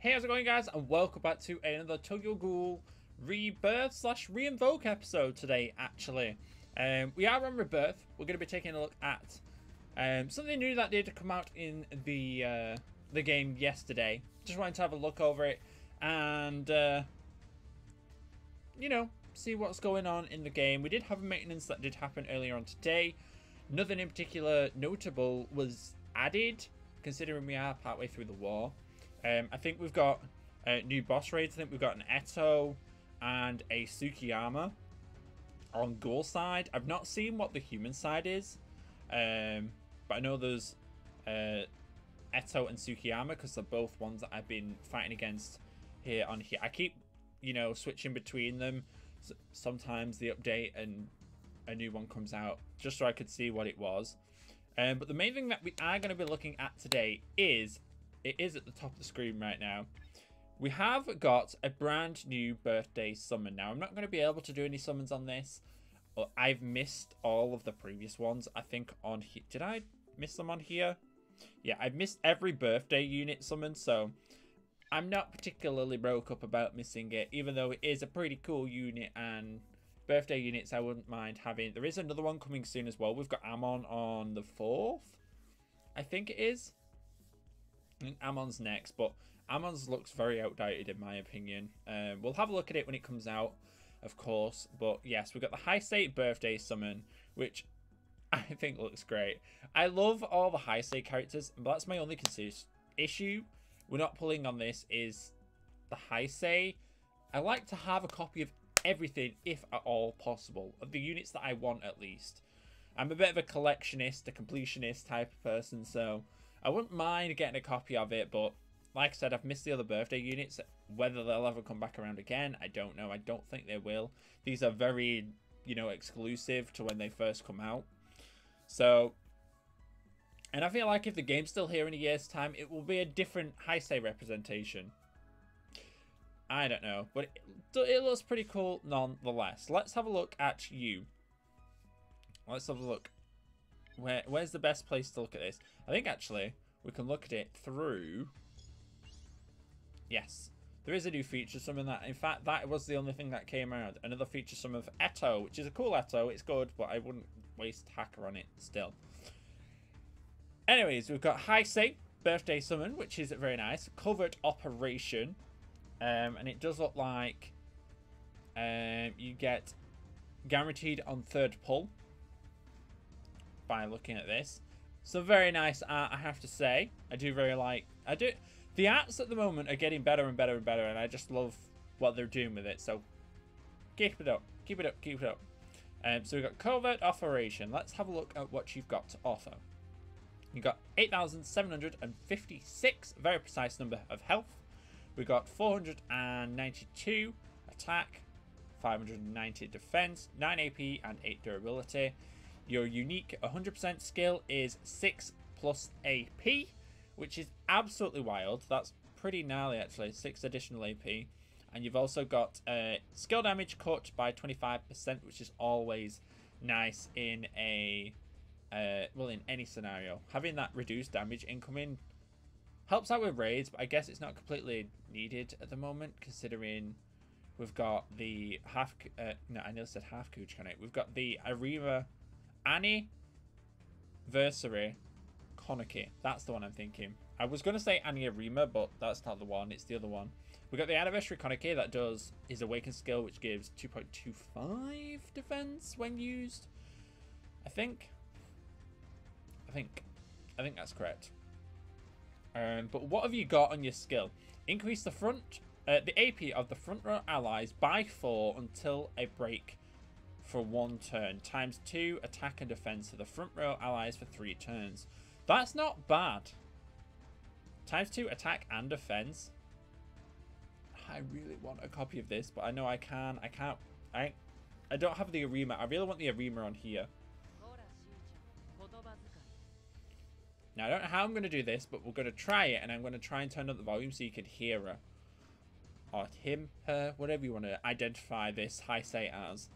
Hey, how's it going, guys? And welcome back to another Ghoul Rebirth slash Reinvoke episode today, actually. We are on Rebirth. We're going to be taking a look at something new that did come out in the game yesterday. Just wanted to have a look over it and, you know, see what's going on in the game. We did have a maintenance that did happen earlier on today. Nothing in particular notable was added, considering we are partway through the war. I think we've got new boss raids. I think we've got an Eto and a Tsukiyama on Ghoul side. I've not seen what the human side is, but I know there's Eto and Tsukiyama because they're both ones that I've been fighting against here on here. I keep, you know, switching between them. Sometimes the update and a new one comes out just so I could see what it was. But the main thing that we are going to be looking at today is, it is at the top of the screen right now. We have got a brand new birthday summon. Now, I'm not going to be able to do any summons on this. I've missed all of the previous ones, I think, on here. Did I miss them on here? Yeah, I've missed every birthday unit summon, so I'm not particularly broke up about missing it, even though it is a pretty cool unit, and birthday units I wouldn't mind having. There is another one coming soon as well. We've got Amon on the 4th, I think it is. I think Amon's next, but Amon's looks very outdated in my opinion. We'll have a look at it when it comes out, of course. But yes, we've got the HAISE birthday summon, which I think looks great. I love all the HAISE characters, but that's my only issue. We're not pulling on this is the HAISE. I like to have a copy of everything, if at all possible, of the units that I want at least. I'm a bit of a collectionist, a completionist type of person, so I wouldn't mind getting a copy of it, but like I said, I've missed the other birthday units. Whether they'll ever come back around again, I don't know. I don't think they will. These are very, you know, exclusive to when they first come out. So, and I feel like if the game's still here in a year's time, it will be a different HAISE representation. I don't know, but it looks pretty cool nonetheless. Let's have a look at you. Let's have a look. Where's the best place to look at this? I think actually we can look at it through. Yes, there is a new feature summon that. In fact, that was the only thing that came out. Another feature summon of Eto, which is a cool Eto. It's good, but I wouldn't waste hacker on it still. Anyways, we've got HAISE birthday summon, which is very nice. Covert operation, and it does look like you get guaranteed on third pull by looking at this. So very nice art, I have to say. I do very like. The arts at the moment are getting better and better and better, and I just love what they're doing with it. So keep it up, keep it up, keep it up. So we've got covert operation. Let's have a look at what you've got to offer. You've got 8,756, very precise number of health. We've got 492 attack, 590 defense, 9 AP, and 8 durability. Your unique 100% skill is 6 plus AP, which is absolutely wild. That's pretty gnarly, actually. 6 additional AP. And you've also got skill damage cut by 25%, which is always nice in a well, in any scenario. Having that reduced damage incoming helps out with raids, but I guess it's not completely needed at the moment, considering we've got the half. No, I nearly said half Kuchkane. We've got the Arima Anniversary Koniki. That's the one I'm thinking. I was going to say Anniarima, but that's not the one. It's the other one. We've got the Anniversary Koniki that does his Awaken skill, which gives 2.25 defense when used. I think that's correct. But what have you got on your skill? Increase the AP of the front row allies by 4 until a break for 1 turn. Times 2 attack and defense for the front row allies for 3 turns. That's not bad. Times 2 attack and defense. I really want a copy of this, but I know I can't. I don't have the Arima. I really want the Arima on here. Now, I don't know how I'm going to do this, but we're going to try it, and I'm going to try and turn up the volume so you can hear her. Or him, her, whatever you want to identify this HAISE as.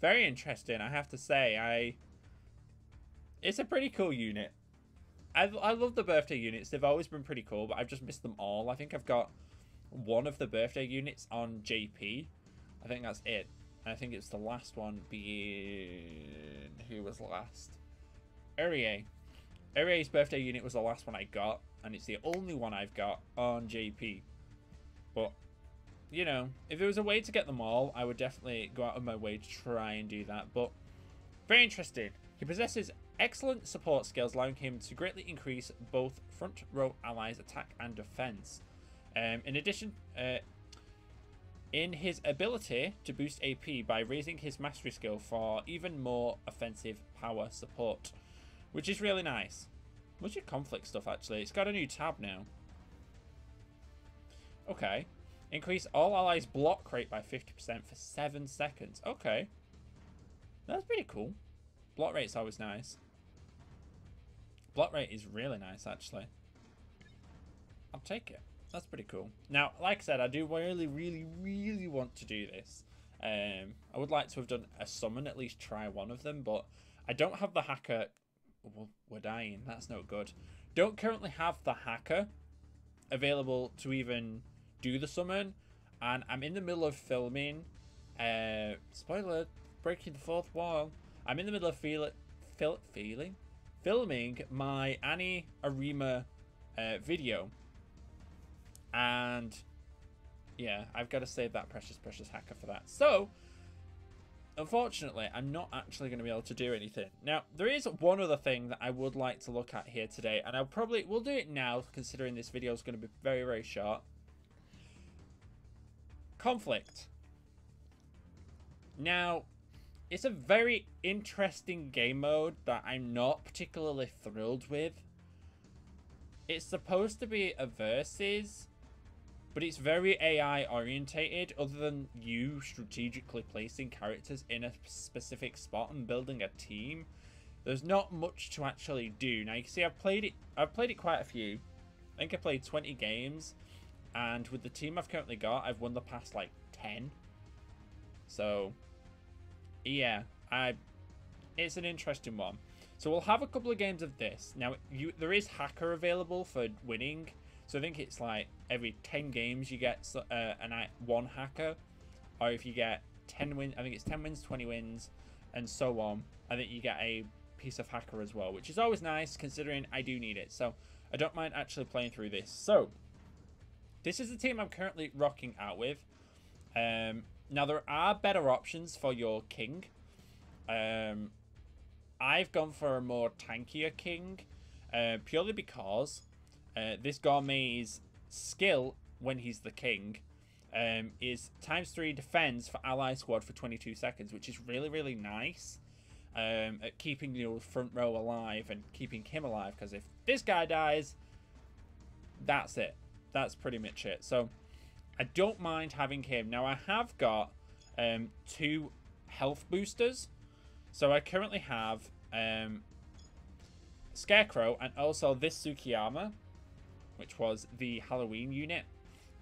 Very interesting, I have to say. It's a pretty cool unit. I love the birthday units. They've always been pretty cool, but I've just missed them all. I think I've got one of the birthday units on JP. I think that's it. And I think it's the last one being... Who was last? Urier. Urier's birthday unit was the last one I got, and it's the only one I've got on JP. But, you know, if there was a way to get them all, I would definitely go out of my way to try and do that. But, very interesting. He possesses excellent support skills, allowing him to greatly increase both front row allies' attack and defense. In addition, in his ability to boost AP by raising his mastery skill for even more offensive power support, which is really nice. What's your conflict stuff, actually? It's got a new tab now. Okay. Increase all allies' block rate by 50% for 7 seconds. Okay. That's pretty cool. Block rate's always nice. Block rate is really nice, actually. I'll take it. That's pretty cool. Now, like I said, I do really, really, really want to do this. I would like to have done a summon, at least try one of them, but I don't have the hacker. Well, we're dying. That's no good. Don't currently have the hacker available to even do the summon, and I'm in the middle of filming. Spoiler, breaking the fourth wall. I'm in the middle of filming my Annie Arima video. And yeah, I've got to save that precious hacker for that. So unfortunately, I'm not actually going to be able to do anything. Now, there is one other thing that I would like to look at here today, and we'll do it now, considering this video is going to be very, very short. Conflict. Now, it's a very interesting game mode that I'm not particularly thrilled with. It's supposed to be a versus, but it's very AI orientated, other than you strategically placing characters in a specific spot and building a team. There's not much to actually do. Now you can see I've played it quite a few. I think I played 20 games, and with the team I've currently got, I've won the past like 10. So yeah, it's an interesting one. So we'll have a couple of games of this. Now there is hacker available for winning. So I think it's like every 10 games you get one hacker. Or if you get 10 wins, I think it's 10 wins, 20 wins, and so on. I think you get a piece of hacker as well, which is always nice considering I do need it. So I don't mind actually playing through this. So this is the team I'm currently rocking out with. Now there are better options for your king. I've gone for a more tankier king, purely because this Gourmet's skill when he's the king is ×3 defense for ally squad for 22 seconds, which is really, really nice at keeping your front row alive and keeping him alive, because if this guy dies, that's it. That's pretty much it. So I don't mind having him. Now I have got 2 health boosters. So I currently have Scarecrow and also this Tsukiyama, which was the Halloween unit.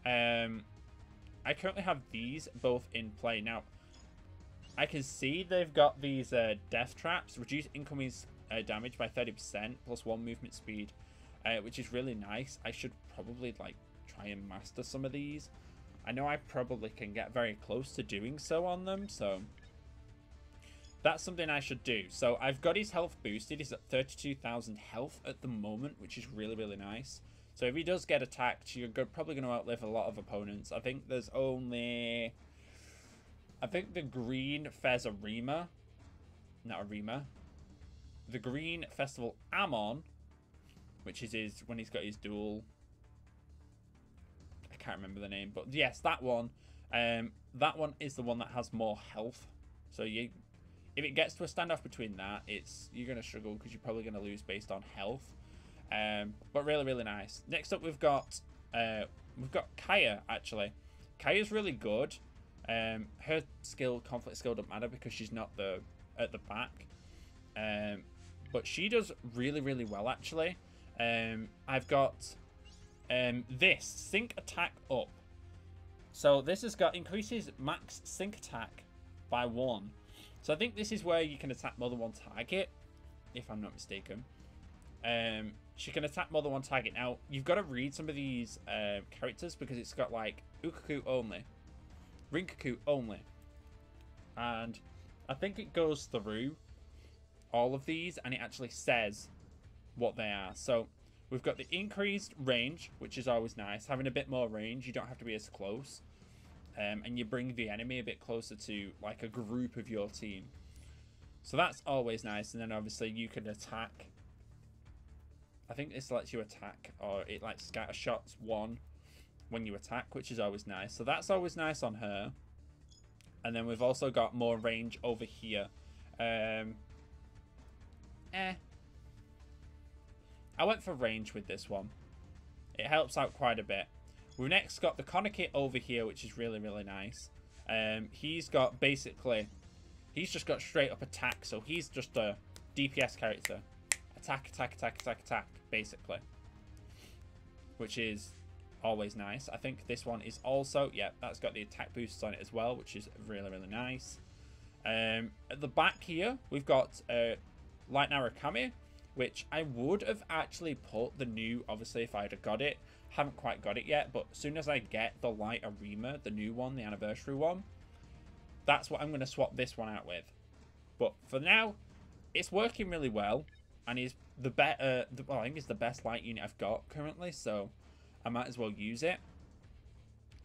I currently have these both in play. Now, I can see they've got these death traps, reduce incoming damage by 30%, plus 1 movement speed, which is really nice. I should probably like try and master some of these. I know I probably can get very close to doing so on them, so that's something I should do. So I've got his health boosted. He's at 32,000 health at the moment, which is really, really nice. So if he does get attacked, you're probably going to outlive a lot of opponents. I think there's only... I think the green Fez Arima... Not Arima. The green Festival Amon, which is when he's got his duel... I can't remember the name, but yes, that one. That one is the one that has more health. So if it gets to a standoff between that, you're going to struggle because you're probably going to lose based on health. But really, really nice. Next up, we've got Kaya, actually. Kaya's really good. Her conflict skill doesn't matter because she's not at the back. But she does really, really well, actually. I've got this sync attack up. So this has got increases max sync attack by 1. So I think this is where you can attack more than one target, if I'm not mistaken. She can attack more than one target. Now, you've got to read some of these characters because it's got like Ukaku only, Rinkaku only. And I think it goes through all of these and it actually says what they are. So we've got the increased range, which is always nice. Having a bit more range, you don't have to be as close. And you bring the enemy a bit closer to like a group of your team. So that's always nice. And then obviously you can attack. I think this lets you attack, or it like scatter shots one when you attack, which is always nice. So that's always nice on her. And then we've also got more range over here. I went for range with this one. It helps out quite a bit. We've next got the Konaki over here, which is really, really nice. He's got basically, he's just got straight up attack. So he's just a DPS character. Attack, attack, attack, attack, attack, basically. Which is always nice. I think this one is also, yeah, that's got the attack boosts on it as well, which is really, really nice. At the back here, we've got Light Narukami, which I would have actually put the new, obviously, if I had got it. Haven't quite got it yet, but as soon as I get the Light Arima, the new one, the anniversary one, that's what I'm going to swap this one out with. But for now, it's working really well. And he's the better, well, I think it's the best light unit I've got currently, so I might as well use it.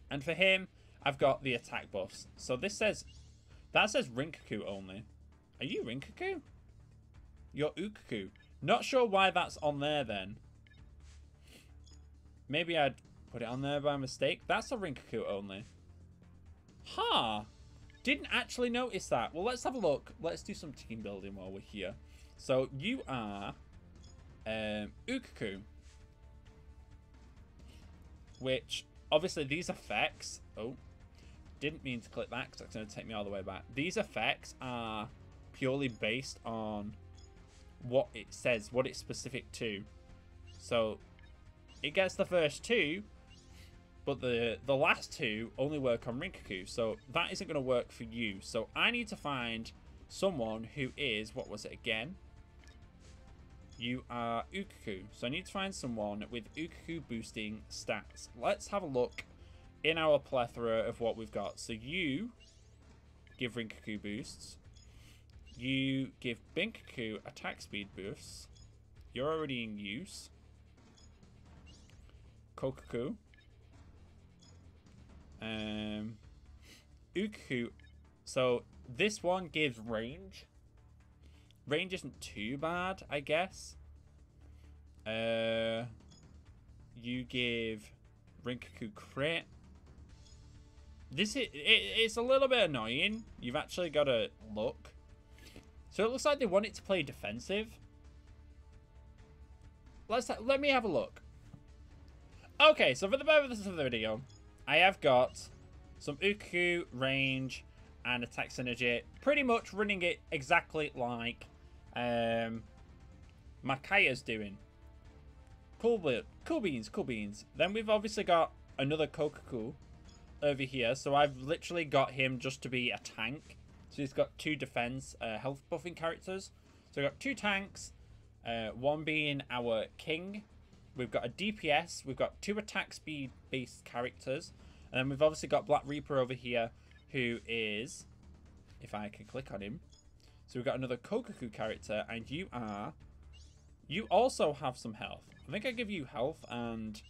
And for him, I've got the attack buffs. So this says, that says Rinkaku only. Are you Rinkaku? You're Ukaku. Not sure why that's on there then. Maybe I'd put it on there by mistake. That's a Rinkaku only. Huh. Didn't actually notice that. Well, let's have a look. Let's do some team building while we're here. So you are Ukaku, which obviously these effects, oh, didn't mean to click that because that's going to take me all the way back. These effects are purely based on what it says, what it's specific to. So it gets the first two, but the last two only work on Rinkaku. So that isn't going to work for you. So I need to find someone who is, what was it again? You are Ukaku. So I need to find someone with Ukaku boosting stats. Let's have a look in our plethora of what we've got. So you give Rinkaku boosts. You give Binkaku attack speed boosts. You're already in use. Kokaku. Ukaku. So this one gives range. Range isn't too bad, I guess. You give Rinkaku crit. This is it's a little bit annoying. You've actually got to look. So it looks like they want it to play defensive. Let me have a look. Okay, so for the purpose of the video, I have got some Ukaku range and attack synergy, pretty much running it exactly like Makaya's doing. Cool beans, cool beans. Then we've obviously got another Kokaku over here, so I've literally got him just to be a tank. So he's got two defense health buffing characters. So we've got two tanks, one being our king. We've got a DPS, we've got two attack speed based characters, and then we've obviously got Black Reaper over here, who is, if I can click on him. So we've got another Kokaku character, and you also have some health. I think I give you health, and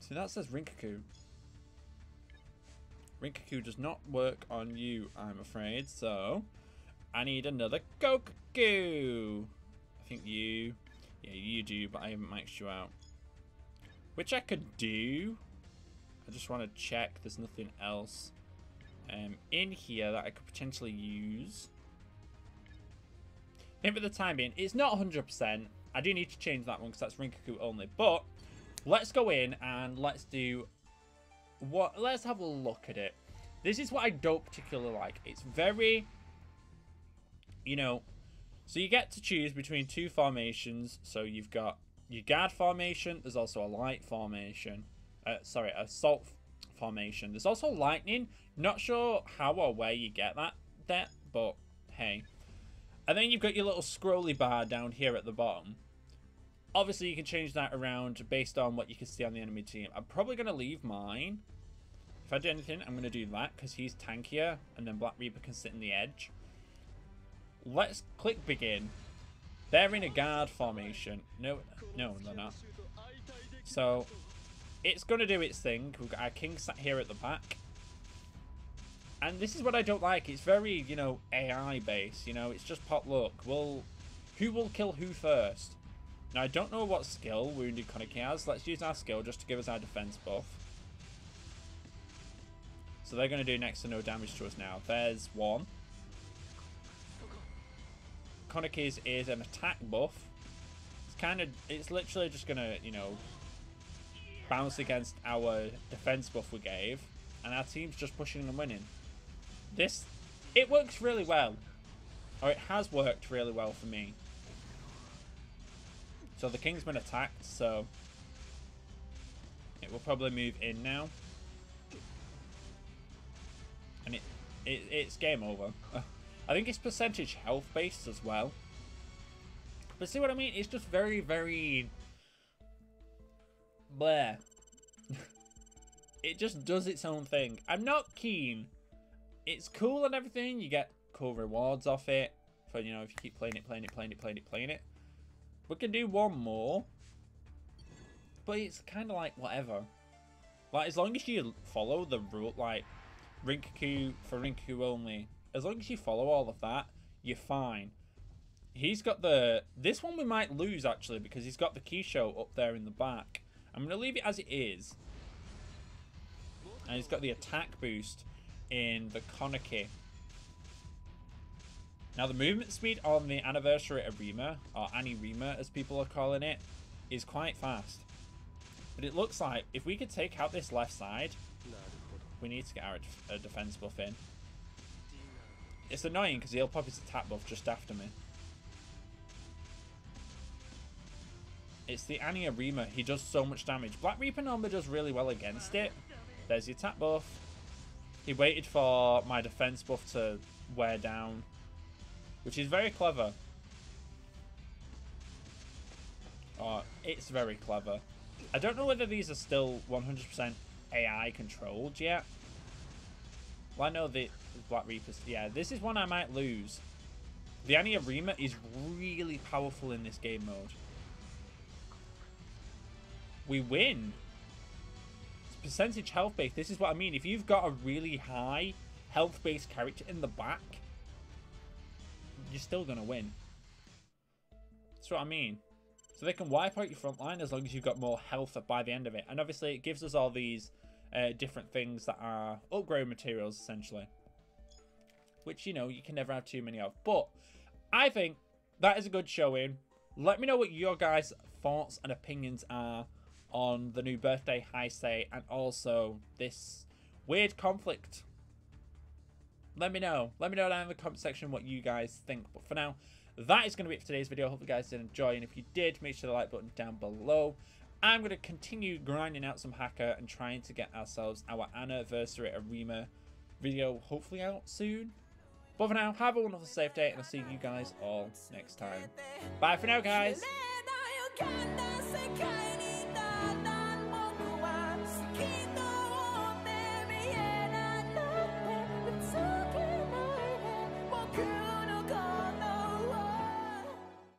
see, that says Rinkaku. Rinkaku does not work on you, I'm afraid, so I need another Kokaku. I think you, yeah, you do, but I haven't maxed you out. Which I could do. I just want to check there's nothing else in here that I could potentially use. I think for the time being, it's not 100%. I do need to change that one because that's Rinkaku only. But let's go in and let's do what. Let's have a look at it. This is what I don't particularly like. It's very, you know, so you get to choose between two formations. So you've got your guard formation. There's also a light formation. Sorry, assault formation. There's also lightning. Not sure how or where you get that, but hey. And then you've got your little scrolly bar down here at the bottom. Obviously, you can change that around based on what you can see on the enemy team. I'm probably going to leave mine. If I do anything, I'm going to do that because he's tankier, and then Black Reaper can sit in the edge. Let's click begin. They're in a guard formation. No, they're not. So, it's going to do its thing. We've got our king sat here at the back. And this is what I don't like. It's very, you know, AI based. You know, it's just pot luck. Well, who will kill who first? Now, I don't know what skill Wounded Koniki has. Let's use our skill just to give us our defense buff. So they're going to do next to no damage to us now. There's one. Koniki's is an attack buff. It's literally just going to, you know, bounce against our defense buff we gave. And our team's just pushing and winning. It works really well. Or it has worked really well for me. So the king's been attacked, so it will probably move in now. And it's game over. I think it's percentage health based as well. But see what I mean? It's just very, very bleh. It just does its own thing. I'm not keen. It's cool and everything. You get cool rewards off it. For, you know, if you keep playing it. We can do one more. But it's kind of like whatever. Like, as long as you follow the rule, like, Rinkaku for Rinkaku only. As long as you follow all of that, you're fine. He's got this one we might lose, actually, because he's got the Kisho up there in the back. I'm going to leave it as it is. And he's got the attack boost in the Koniki. Now, the movement speed on the Anniversary Arima, or Annie-Rima as people are calling it, is quite fast. But it looks like if we could take out this left side, we need to get our defense buff in. It's annoying because he'll pop his attack buff just after me. It's the Annie-Rima. He does so much damage. Black Reaper normally does really well against it. There's the attack buff. He waited for my defense buff to wear down, which is very clever. Oh, it's very clever. I don't know whether these are still 100% AI controlled yet. Well, I know the Black Reapers. Yeah, this is one I might lose. The Annie-Rima is really powerful in this game mode. We win. It's percentage health based. This is what I mean. If you've got a really high health based character in the back, you're still going to win. That's what I mean. So they can wipe out your front line as long as you've got more health by the end of it. And obviously it gives us all these different things that are upgrade materials, essentially. Which, you know, you can never have too many of. But I think that is a good showing. Let me know what your guys' thoughts and opinions are on the new birthday HAISE and also this weird conflict. Let me know. Let me know down in the comment section what you guys think. But for now, that is going to be it for today's video. I hope you guys did enjoy. And if you did, make sure the like button down below. I'm going to continue grinding out some hacker and trying to get ourselves our Anniversary Arima video hopefully out soon. But for now, have a wonderful safe day and I'll see you guys all next time. Bye for now, guys.